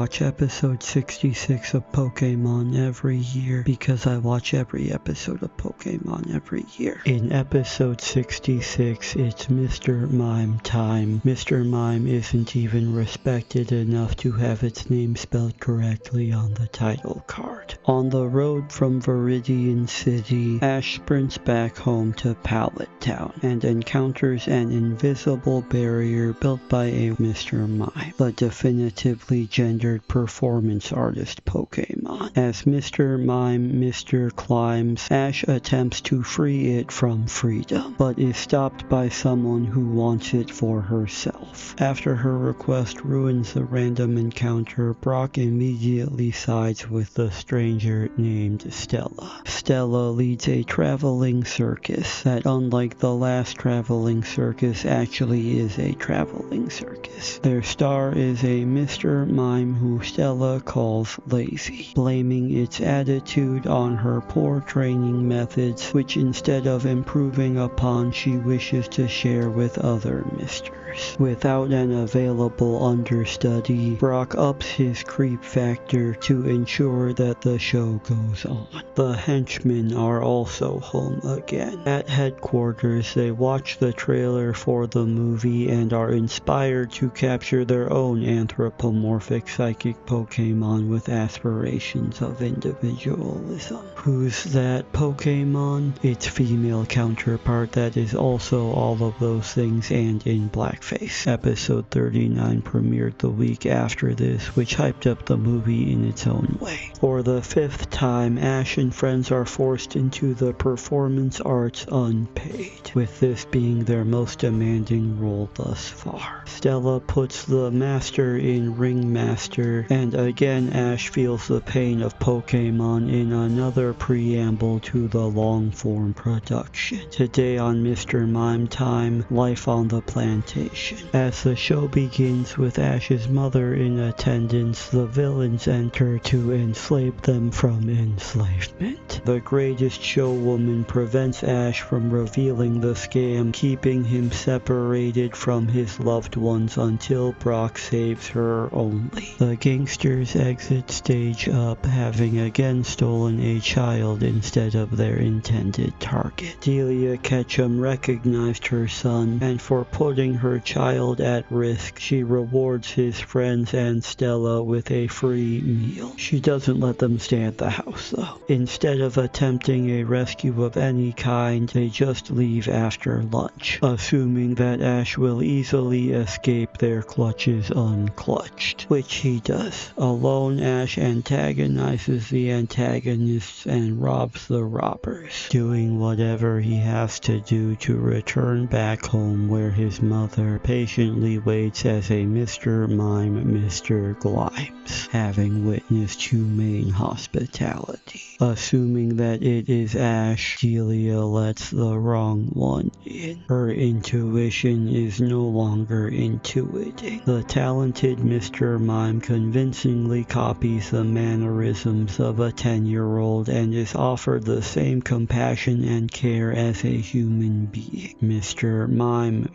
watch episode 66 of Pokémon every year because I watch every episode of Pokémon every year. In episode 66, it's Mr. Mime time. Mr. Mime isn't even respected enough to have its name spelled correctly on the title card. On the road from Viridian City, Ash sprints back home to Pallet Town and encounters an invisible barrier built by a Mr. Mime, the definitively gendered performance artist Pokémon. As Mr. Mime climbs, Ash attempts to free it from freedom, but is stopped by someone who wants it for herself. After her request ruins the random encounter, Brock immediately sides with the stranger named Stella. Stella leads a traveling circus that, unlike the last traveling circus, actually is a traveling circus. Their star is a Mr. Mime who Stella calls lazy, blaming its attitude on her poor training methods, which instead of improving upon, she wishes to share with other misters. Without an available understudy, Brock ups his creep factor to ensure that the show goes on. The henchmen are also home again. At headquarters, they watch the trailer for the movie and are inspired to capture their own anthropomorphic psychic Pokémon with aspirations of individualism. Who's that Pokémon? Its female counterpart that is also all of those things and in blackface. Episode 39 premiered the week after this, which hyped up the movie in its own way. For the 5th time, Ash and friends are forced into the performance arts unpaid, with this being their most demanding role thus far. Stella puts the master in Ringmaster, and again Ash feels the pain of Pokémon in another preamble to the long-form production. Today on Mr. Mime Time, life on the plantation. As the show begins with Ash's mother in attendance, the villains enter to enslave them from enslavement. The greatest showwoman prevents Ash from revealing the scam, keeping him separated from his loved ones until Brock saves her only. The gangsters exit stage up, having again stolen a child instead of their intended target. Delia Ketchum recognized her son, and for putting her child at risk, she rewards his friends and Stella with a free meal. She doesn't let them stay at the house though. Instead of attempting a rescue of any kind, they just leave after lunch, assuming that Ash will easily escape their clutches unclutched, which he does. Alone, Ash antagonizes the antagonists and robs the robbers, doing whatever he has to do to return back home where his mother patiently waits as a Mr. Mime Glimes, having witnessed humane hospitality. Assuming that it is Ash, Delia lets the wrong one in. Her intuition is no longer intuiting. The talented Mr. Mime convincingly copies the mannerisms of a 10-year-old and is offered the same compassion and care as a human being. Mr. Mime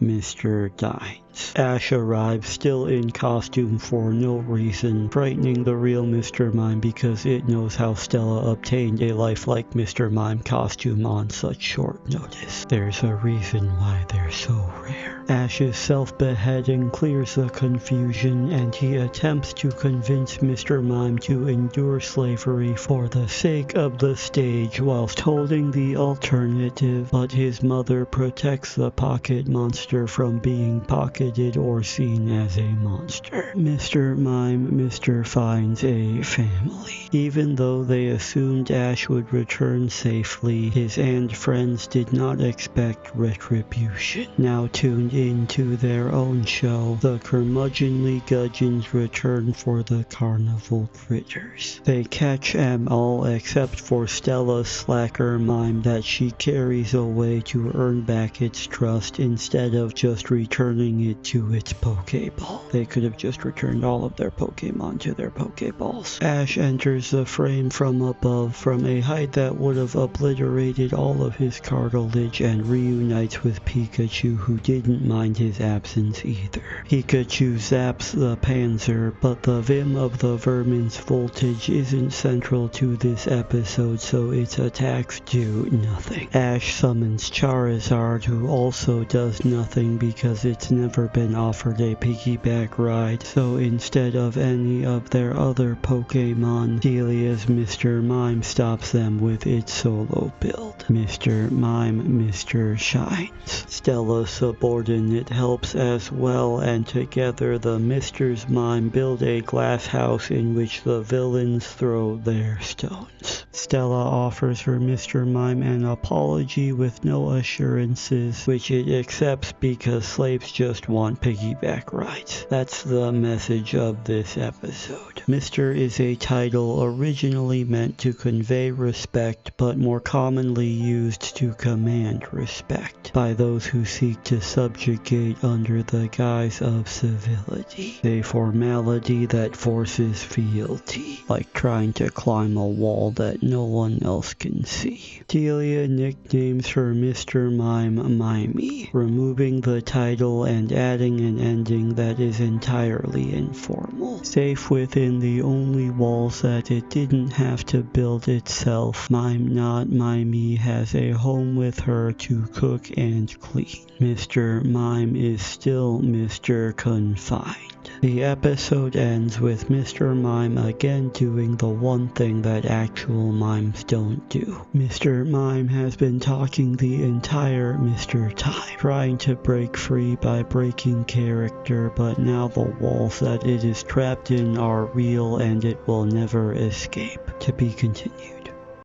Dines. Ash arrives still in costume for no reason, frightening the real Mr. Mime because it knows how Stella obtained a lifelike Mr. Mime costume on such short notice. There's a reason why they're so rare. Ash's self-beheading clears the confusion, and he attempts to convince Mr. Mime to endure slavery for the sake of the stage whilst holding the alternative, but his mother protects the pocket monster from being pocketed or seen as a monster. Mr. Mime finds a family. Even though they assumed Ash would return safely, his and friends did not expect retribution. Now tuned into their own show, the curmudgeonly gudgeons return for the carnival critters. They catch 'em all except for Stella's slacker mime that she carries away to earn back its trust instead of just returning it to its Pokeball. They could have just returned all of their Pokemon to their Pokeballs. Ash enters the frame from above from a height that would have obliterated all of his cartilage and reunites with Pikachu, who didn't mind his absence either. Pikachu zaps the Panzer, but the vim of the vermin's voltage isn't central to this episode, so its attacks do nothing. Ash summons Charizard, who also does nothing because it's never been offered a piggyback ride, so instead of any of their other Pokemon, Delia's Mr. Mime stops them with its solo build. Mr. Mime, Mr. Shines. Stella's subordinate helps as well, and together the Mr. Mime build a glass house in which the villains throw their stones. Stella offers her Mr. Mime an apology with no assurances, which it accepts because slaves just want piggyback rides. That's the message of this episode. Mr. is a title originally meant to convey respect, but more commonly used to command respect by those who seek to subjugate under the guise of civility, a formality that forces fealty, like trying to climb a wall that no one else can see. Delia nicknames her Mr. Mime Mime, removing the title and adding an ending that is entirely informal. Safe within the only walls that it didn't have to build itself, Mime Not Mimey has a home with her to cook and clean. Mr. Mime is still Mr. Confined. The episode ends with Mr. Mime again doing the one thing that actual mimes don't do. Mr. Mime has been talking the entire Mr. Time, trying to break free by breaking character, but now the walls that it is trapped in are real and it will never escape. To be continued.